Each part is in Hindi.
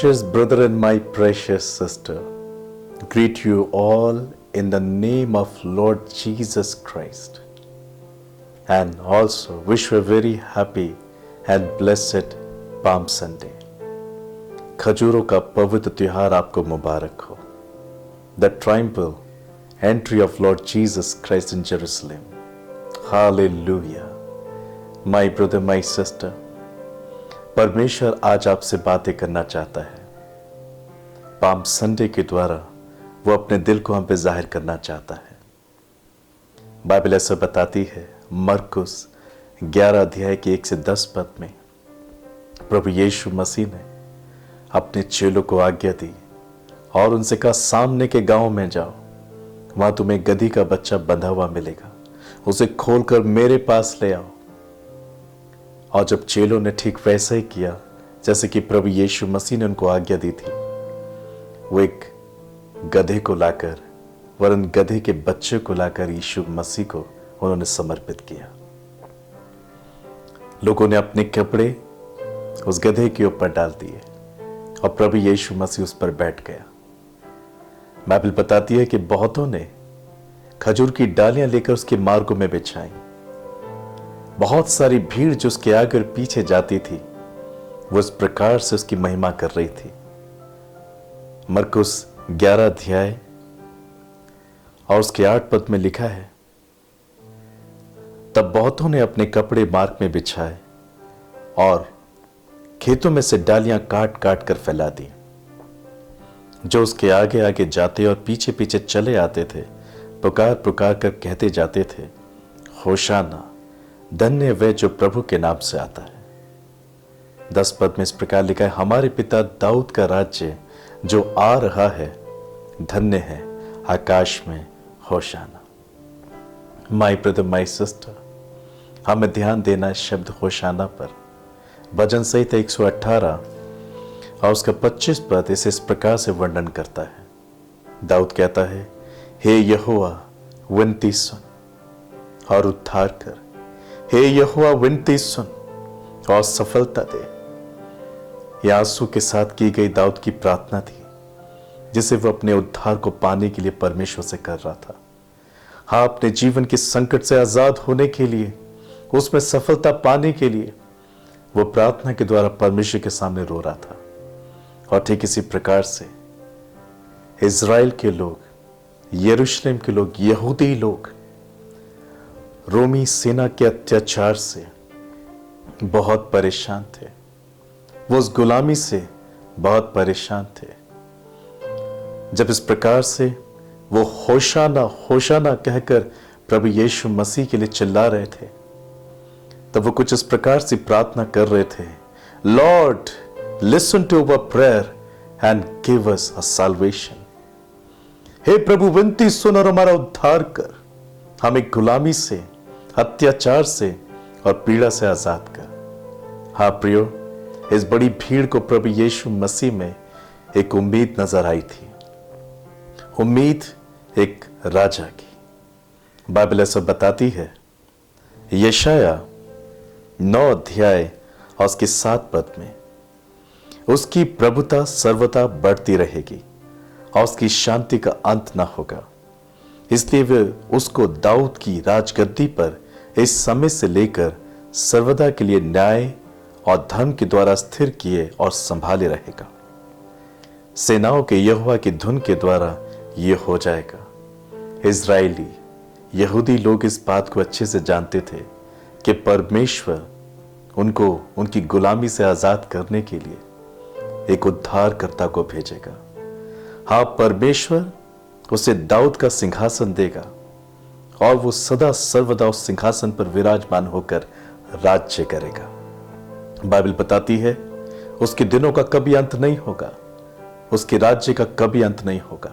precious brother and my precious sister, greet you all in the name of Lord Jesus Christ, and also wish you a very happy and blessed Palm Sunday. खजूरों का पवित्र त्योहार आपको मुबारक हो. The triumphal entry of Lord Jesus Christ in Jerusalem. Hallelujah. My brother, my sister, परमेश्वर आज आपसे बातें करना चाहता है. पाम संडे के द्वारा वो अपने दिल को हम पे जाहिर करना चाहता है. बाइबल ऐसा बताती है मरकुस 11 अध्याय के 1 से 10 पद में प्रभु यीशु मसीह ने अपने चेलों को आज्ञा दी और उनसे कहा, सामने के गांव में जाओ, वहां तुम्हें गधी का बच्चा बंधा हुआ मिलेगा, उसे खोलकर मेरे पास ले आओ. और जब चेलों ने ठीक वैसा ही किया जैसे कि प्रभु यीशु मसीह ने उनको आज्ञा दी थी, वो एक गधे को लाकर, वरन गधे के बच्चे को लाकर यीशु मसीह को उन्होंने समर्पित किया. लोगों ने अपने कपड़े उस गधे के ऊपर डाल दिए और प्रभु यीशु मसीह उस पर बैठ गया. बाइबल बताती है कि बहुतों ने खजूर की डालियां लेकर उसके मार्गों में बिछाई. बहुत सारी भीड़ जो उसके आगे और पीछे जाती थी वो इस प्रकार से उसकी महिमा कर रही थी. मरकुस 11 अध्याय और उसके 8 पद में लिखा है, तब बहुतों ने अपने कपड़े मार्ग में बिछाए और खेतों में से डालियां काट काट कर फैला दी. जो उसके आगे आगे जाते और पीछे पीछे चले आते थे पुकार पुकार कर कहते जाते थे, होशाना, धन्य वह जो प्रभु के नाम से आता है. 10 पद में इस प्रकार लिखा है, हमारे पिता दाऊद का राज्य जो आ रहा है, धन्य है आकाश में होशाना. माय ब्रदर, माय सिस्टर, हमें ध्यान देना है शब्द होशाना पर. भजन संहिता 118 और उसका 25 पद इस प्रकार से वर्णन करता है. दाऊद कहता है, हे यहोवा विनती सुन और उद्धार कर. हे यहोवा विनती सुन और सफलता दे. यह आंसू के साथ की गई दाऊद की प्रार्थना थी जिसे वह अपने उद्धार को पाने के लिए परमेश्वर से कर रहा था. हाँ, अपने जीवन के संकट से आजाद होने के लिए, उसमें सफलता पाने के लिए वो प्रार्थना के द्वारा परमेश्वर के सामने रो रहा था. और ठीक इसी प्रकार से इज़राइल के लोग, यरूशलेम के लोग, यहूदी लोग रोमी सेना के अत्याचार से बहुत परेशान थे. वो उस गुलामी से बहुत परेशान थे. जब इस प्रकार से वो होशाना होशाना कहकर प्रभु यीशु मसीह के लिए चिल्ला रहे थे, तब वो कुछ इस प्रकार से प्रार्थना कर रहे थे, Lord listen to our prayer and give us a salvation. हे प्रभु, विनती सुन और हमारा उद्धार कर. हमें गुलामी से, अत्याचार से और पीड़ा से आजाद कर. हाँ प्रियो, इस बड़ी भीड़ को प्रभु यीशु मसीह में एक उम्मीद नजर आई थी. उम्मीद एक राजा की. बाइबल ऐसा बताती है, यशाया 9 अध्याय और उसके 7 पद में, उसकी प्रभुता सर्वदा बढ़ती रहेगी और उसकी शांति का अंत ना होगा. इसलिए वे उसको दाऊद की राजगद्दी पर इस समय से लेकर सर्वदा के लिए न्याय और धर्म के द्वारा स्थिर किए और संभाले रहेगा. सेनाओं के यहोवा की धुन के द्वारा यह हो जाएगा. इजरायली यहूदी लोग इस बात को अच्छे से जानते थे कि परमेश्वर उनको उनकी गुलामी से आजाद करने के लिए एक उद्धारकर्ता को भेजेगा. हाँ, परमेश्वर उसे दाऊद का सिंहासन देगा और वो सदा सर्वदा उस सिंहासन पर विराजमान होकर राज्य करेगा. बाइबल बताती है उसके दिनों का कभी अंत नहीं होगा, उसके राज्य का कभी अंत नहीं होगा.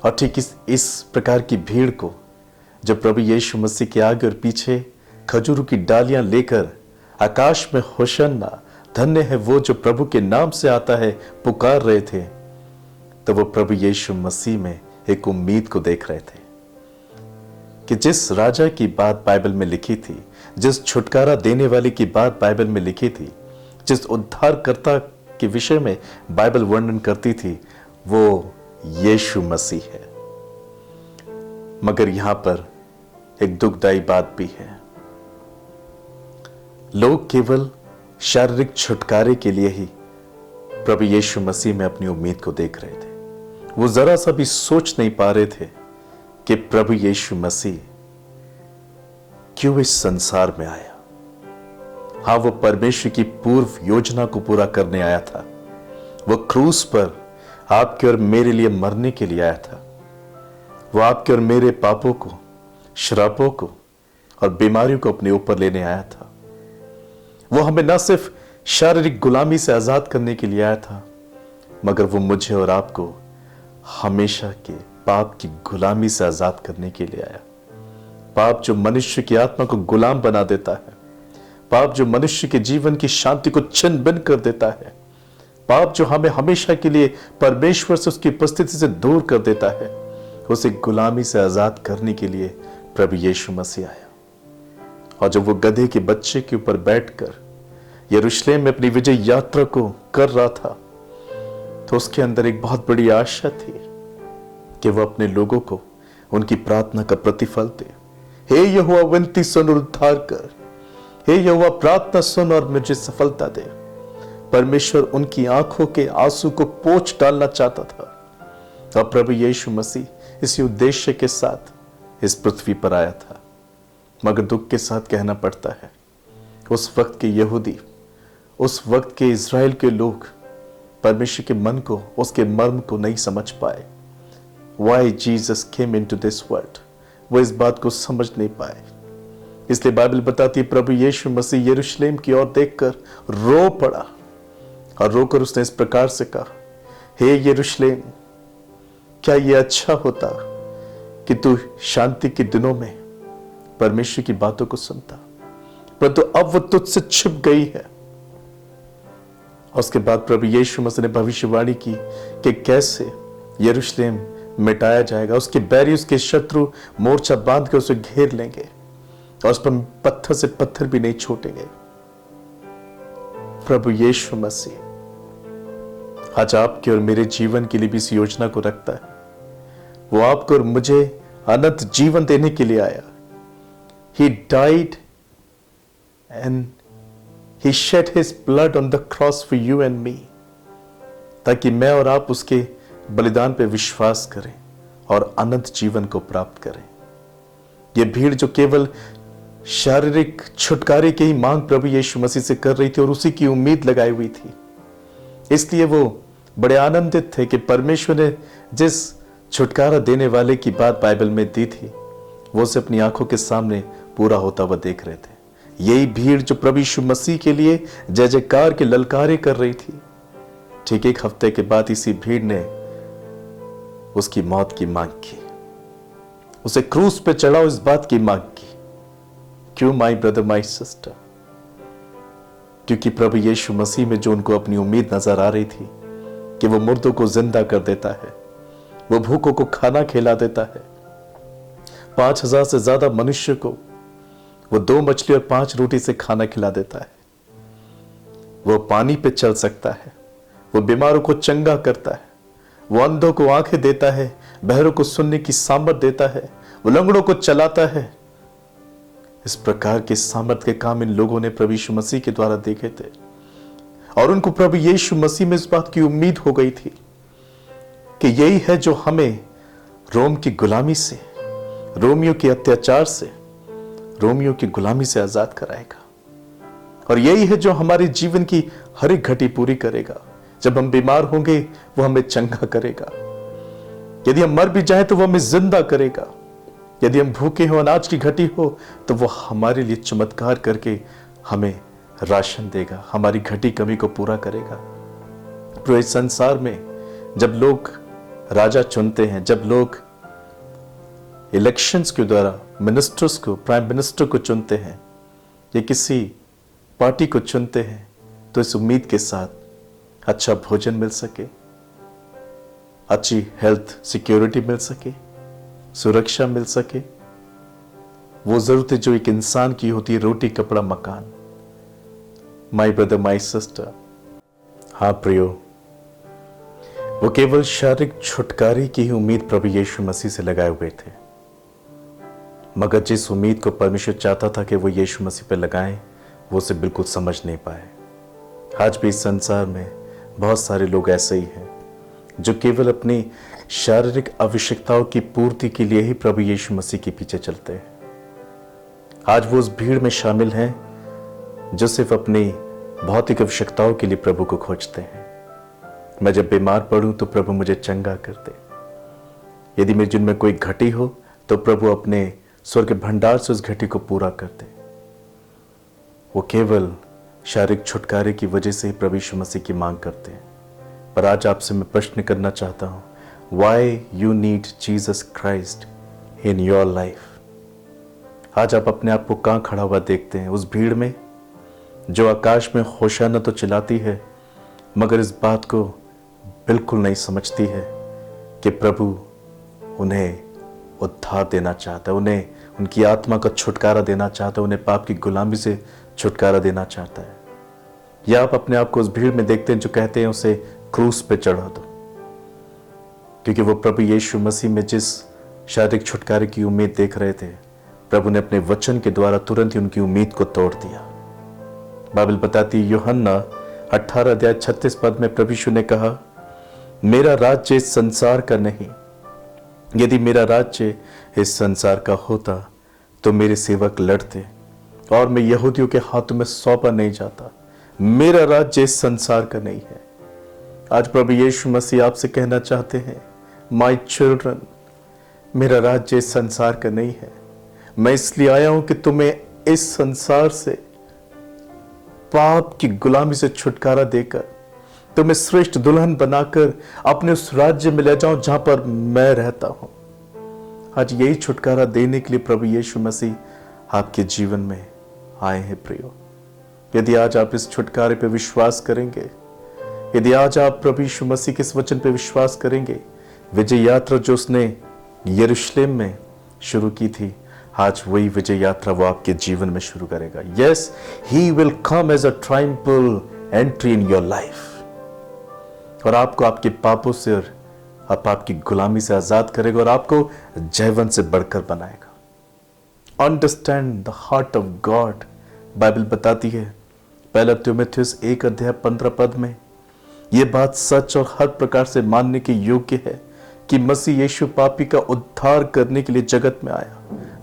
और ठीक इस प्रकार की भीड़ को जब प्रभु यीशु मसीह के आगे और पीछे खजूरों की डालियां लेकर आकाश में होशन्ना, धन्य है वो जो प्रभु के नाम से आता है, पुकार रहे थे, तो वो प्रभु यीशु मसीह में एक उम्मीद को देख रहे थे कि जिस राजा की बात बाइबल में लिखी थी, जिस छुटकारा देने वाले की बात बाइबल में लिखी थी, जिस उद्धारकर्ता के विषय में बाइबल वर्णन करती थी वो यीशु मसीह है। मगर यहां पर एक दुखदाई बात भी है। लोग केवल शारीरिक छुटकारे के लिए ही प्रभु यीशु मसीह में अपनी उम्मीद को देख रहे थे। वो जरा सा भी सोच नहीं पा रहे थे कि प्रभु यीशु मसीह क्यों इस संसार में आया। हां, वो परमेश्वर की पूर्व योजना को पूरा करने आया था। वो क्रूस पर आपके और मेरे लिए मरने के लिए आया था। वो आपके और मेरे पापों को, श्रापों को और बीमारियों को अपने ऊपर लेने आया था। वो हमें न सिर्फ शारीरिक गुलामी से आजाद करने के लिए आया था, मगर वो मुझे और आपको हमेशा के पाप की गुलामी से आजाद करने के लिए आया। पाप जो मनुष्य की आत्मा को गुलाम बना देता है, पाप जो मनुष्य के जीवन की शांति को छिन्न भिन्न कर देता है, पाप जो हमें हमेशा के लिए परमेश्वर से, उसकी उपस्थिति से दूर कर देता है, उसे गुलामी से आजाद करने के लिए प्रभु यीशु मसीह आया। और जब वो गधे के बच्चे के ऊपर बैठकर यरूशलेम में अपनी विजय यात्रा को कर रहा था, तो उसके अंदर एक बहुत बड़ी आशा थी कि वह अपने लोगों को उनकी प्रार्थना का प्रतिफल दे। हे यहोवा, विनती सुन और उद्धार कर। हे यहोवा, प्रार्थना सुन और मुझे सफलता दे। परमेश्वर उनकी आंखों के आंसू को पोंछ डालना चाहता था। और प्रभु यीशु मसीह इसी उद्देश्य के साथ इस पृथ्वी पर आया था। मगर दुख के साथ कहना पड़ता है, उस वक्त के यहूदी, उस वक्त के इज़राइल के लोग परमेश्वर के मन को, उसके मर्म को नहीं समझ पाए। Why Jesus came into this world, वो इस बात को समझ नहीं पाए। इसलिए बाइबल बताती है प्रभु यीशु मसीह यरूशलेम की ओर देखकर रो पड़ा और रोकर उसने इस प्रकार से कहा, हे यरूशलेम, क्या यह अच्छा होता कि तू शांति के दिनों में परमेश्वर की बातों को सुनता, परंतु अब वो तुझसे छिप गई है। और उसके बाद प्रभु यीशु मसीह ने भविष्यवाणी की कि कैसे यरूशलेम मिटाया जाएगा। उसके बैरी, उसके शत्रु मोर्चा बांध के उसे घेर लेंगे और उस पर पत्थर से पत्थर भी नहीं छोड़ेंगे। प्रभु यीशु मसीह आज आपके और मेरे जीवन के लिए भी इस योजना को रखता है। वो आपको और मुझे अनंत जीवन देने के लिए आया। He died and He shed His blood on the cross for you and me, ताकि मैं और आप उसके बलिदान पे विश्वास करें और अनंत जीवन को प्राप्त करें। यह भीड़ जो केवल शारीरिक छुटकारे की ही मांग प्रभु यीशु मसीह से कर रही थी और उसी की उम्मीद लगाई हुई थी, इसलिए वो बड़े आनंदित थे कि परमेश्वर ने जिस छुटकारा देने वाले की बात बाइबल में दी थी, वो उसे अपनी आंखों के सामने पूरा होता हुआ देख रहे थे। यही भीड़ जो प्रभु यीशु मसीह के लिए जय जयकार के ललकारे कर रही थी, ठीक एक हफ्ते के बाद इसी भीड़ ने उसकी मौत की मांग की, उसे क्रूस पे चढ़ाओ इस बात की मांग की। क्यों माय ब्रदर, माय सिस्टर? क्योंकि प्रभु यीशु मसीह में जो उनको अपनी उम्मीद नजर आ रही थी कि वो मुर्दों को जिंदा कर देता है, वो भूखों को खाना खिला देता है, 5,000 से ज्यादा मनुष्य को वो 2 मछली और 5 रोटी से खाना खिला देता है, वो पानी पे चल सकता है, वो बीमारों को चंगा करता है, वो अंधों को आंखें देता है, बहरों को सुनने की सामर्थ देता है, वो लंगड़ों को चलाता है। इस प्रकार के सामर्थ के काम इन लोगों ने प्रभु यीशु मसीह के द्वारा देखे थे और उनको प्रभु यीशु मसीह में इस बात की उम्मीद हो गई थी कि यही है जो हमें रोम की गुलामी से, रोमियो के अत्याचार से, रोमियो की गुलामी से आजाद कराएगा। और यही है जो हमारे जीवन की हर एक घटी पूरी करेगा। जब हम बीमार होंगे वो हमें चंगा करेगा, यदि हम मर भी जाएं तो वो हमें जिंदा करेगा, यदि हम भूखे हो, अनाज की घटी हो, तो वो हमारे लिए चमत्कार करके हमें राशन देगा, हमारी घटी कमी को पूरा करेगा। तो इस संसार में जब लोग राजा चुनते हैं, जब लोग इलेक्शंस के द्वारा मिनिस्टर्स को, प्राइम मिनिस्टर को चुनते हैं या किसी पार्टी को चुनते हैं, तो इस उम्मीद के साथ अच्छा भोजन मिल सके, अच्छी हेल्थ सिक्योरिटी मिल सके, सुरक्षा मिल सके, वो जरूरतें जो एक इंसान की होती है, रोटी, कपड़ा, मकान। माय ब्रदर, माय सिस्टर, हाँ प्रियो, वो केवल शारीरिक छुटकारे की ही उम्मीद प्रभु यीशु मसीह से लगाए हुए थे, मगर जिस उम्मीद को परमेश्वर चाहता था कि वो यीशु मसीह पर लगाएं, वो उसे बिल्कुल समझ नहीं पाए। आज भी इस संसार में बहुत सारे लोग ऐसे ही हैं जो केवल अपनी शारीरिक आवश्यकताओं की पूर्ति के लिए ही प्रभु यीशु मसीह के पीछे चलते हैं। आज वो उस भीड़ में शामिल हैं जो सिर्फ अपनी भौतिक आवश्यकताओं के लिए प्रभु को खोजते हैं। मैं जब बीमार पड़ूं तो प्रभु मुझे चंगा कर दे। यदि मेरे जिनमें कोई घटी हो तो प्रभु अपने स्वर्ग भंडार से उस घटी को पूरा कर दे। वो केवल शारीरिक छुटकारे की वजह से ही प्रभु यीशु मसीह की मांग करते हैं। पर आज आपसे मैं प्रश्न करना चाहता हूं, why you need Jesus Christ in your life? आज आप अपने आप को कहां खड़ा हुआ देखते हैं? उस भीड़ में जो आकाश में होशाना तो चिल्लाती है, मगर इस बात को बिल्कुल नहीं समझती है कि प्रभु उन्हें उद्धार देना चाहता है, उन्हें उनकी आत्मा का छुटकारा देना चाहता है, उन्हें पाप की गुलामी से छुटकारा देना चाहता है। या आप अपने आप को उस भीड़ में देखते हैं जो कहते हैं उसे क्रूस पे चढ़ा दो, क्योंकि वो प्रभु यीशु मसीह में जिस शारीरिक छुटकारे की उम्मीद देख रहे थे, प्रभु ने अपने वचन के द्वारा तुरंत ही उनकी उम्मीद को तोड़ दिया। बाइबल बताती है, यूहन्ना 18 अध्याय 36 पद में प्रभु यीशु ने कहा, मेरा राज्य इस संसार का नहीं। यदि मेरा राज्य इस संसार का होता तो मेरे सेवक लड़ते और मैं यहूदियों के हाथों में सौंपा नहीं जाता। मेरा राज्य इस संसार का नहीं है। आज प्रभु यीशु मसीह आपसे कहना चाहते हैं, माय चिल्ड्रन, मेरा राज्य इस संसार का नहीं है। मैं इसलिए आया हूं कि तुम्हें इस संसार से पाप की गुलामी से छुटकारा देकर तुम्हें श्रेष्ठ दुल्हन बनाकर अपने उस राज्य में ले जाऊं जहां पर मैं रहता हूं। आज यही छुटकारा देने के लिए प्रभु यीशु मसीह आपके जीवन में आए हैं प्रियो। यदि आज आप इस छुटकारे पर विश्वास करेंगे, यदि आज आप प्रभु यीशु मसीह के इस वचन पर विश्वास करेंगे, विजय यात्रा जो उसने यरूशलेम में शुरू की थी, आज वही विजय यात्रा वो आपके जीवन में शुरू करेगा। Yes, he will come as a triumphal entry in your life, और आपको आपके पापों से और आपकी गुलामी से आजाद करेगा और आपको जयवंत से बढ़कर बनाएगा। Understand the heart of God. Bible बताती है, पहला तीमुथियुस 1 अध्याय 15 पद में, यह बात सच और हर प्रकार से मानने के योग्य है कि मसीह यीशु पापी का उद्धार करने के लिए जगत में आया।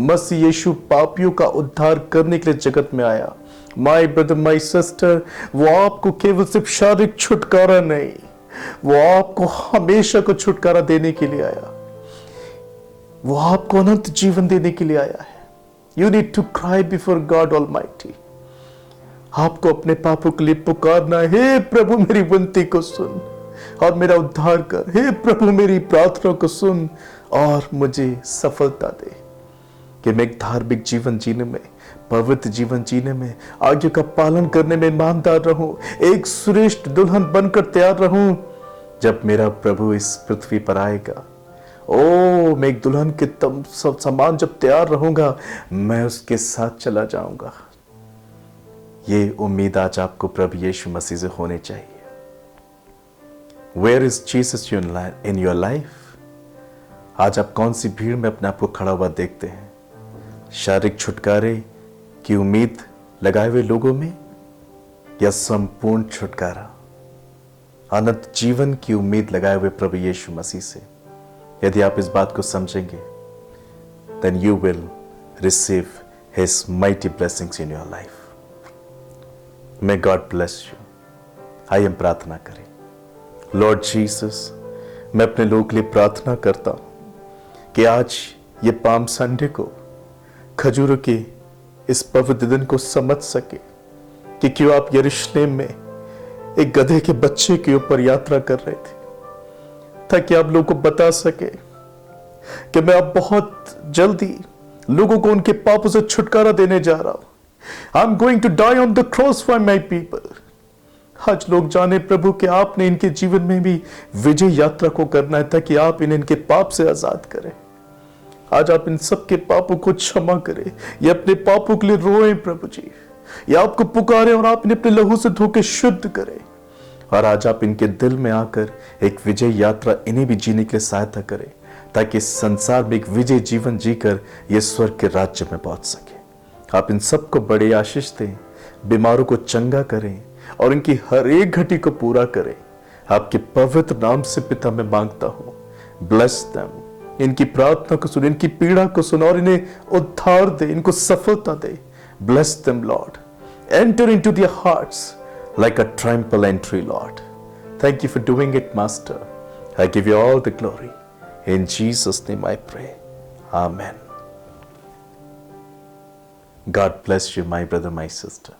मसीह यीशु पापियों का उद्धार करने के लिए जगत में आया। माय ब्रदर, माय सिस्टर, वो आपको केवल सिर्फ शारीरिक छुटकारा नहीं, वो आपको हमेशा को छुटकारा देने के लिए आया। वो आपको अनंत जीवन देने के लिए आया है। You need to cry before God almighty. आपको अपने पापों के लिए पुकारना है, हे प्रभु मेरी विनती को सुन और मेरा उद्धार कर। हे प्रभु मेरी प्रार्थना को सुन और मुझे सफलता दे कि मैं एक धार्मिक जीवन जीने में, पवित्र जीवन जीने में, आज्ञा का पालन करने में ईमानदार रहूं, एक श्रेष्ठ दुल्हन बनकर तैयार रहूं। जब मेरा प्रभु इस पृथ्वी पर आएगा, ओ मैं एक दुल्हन के सब समान जब तैयार रहूंगा, मैं उसके साथ चला जाऊंगा। ये उम्मीद आज आपको प्रभु यीशु मसीह से होनी चाहिए। Where is Jesus in your life? आज आप कौन सी भीड़ में अपने आप को खड़ा हुआ देखते हैं? शारीरिक छुटकारे की उम्मीद लगाए हुए लोगों में, या संपूर्ण छुटकारा अनंत जीवन की उम्मीद लगाए हुए प्रभु यीशु मसीह से? यदि आप इस बात को समझेंगे, then you will receive his mighty blessings in your life. May God bless you. आइए हम प्रार्थना करें। लॉर्ड जीसस, मैं अपने लोगों के लिए प्रार्थना करता हूं कि आज ये पाम संडे को, खजूरों के इस पवित्र दिन को समझ सके कि क्यों आप यरूशलेम में एक गधे के बच्चे के ऊपर यात्रा कर रहे थे, ताकि आप लोगों को बता सके कि मैं अब बहुत जल्दी लोगों को उनके पापों से छुटकारा देने जा रहा हूं। I am going to die on the cross for my people. आज लोग जाने प्रभु कि आपने इनके जीवन में भी विजय यात्रा को करना है, ताकि आप इन्हें इनके पाप से आजाद करें। आज आप इन सबके पापों को क्षमा करें, ये अपने पापों के लिए रोएं प्रभु जी, ये आपको पुकारे और आप इन्हें अपने लहू से धो के शुद्ध करें और आज आप इनके दिल में आकर एक विजय यात्रा इन्हें भी जीने के लिए सहायता करें, ताकि इस संसार में एक विजय जीवन जीकर ये स्वर्ग के राज्य में पहुंच सके। आप इन सबको बड़ी आशीष दें, बीमारों को चंगा करें और इनकी हर एक घटी को पूरा करें। आपके पवित्र नाम से पिता मैं मांगता हूं। ब्लेस देम, इनकी प्रार्थना को सुन, इनकी पीड़ा को सुन और इन्हें उद्धार दे, इनको सफलता दे। Bless them Lord, enter into their hearts like a triumphal entry, Lord. Thank you for doing it, Master. I give you all the glory. In Jesus' name I pray. Amen. God bless you, my brother, my sister.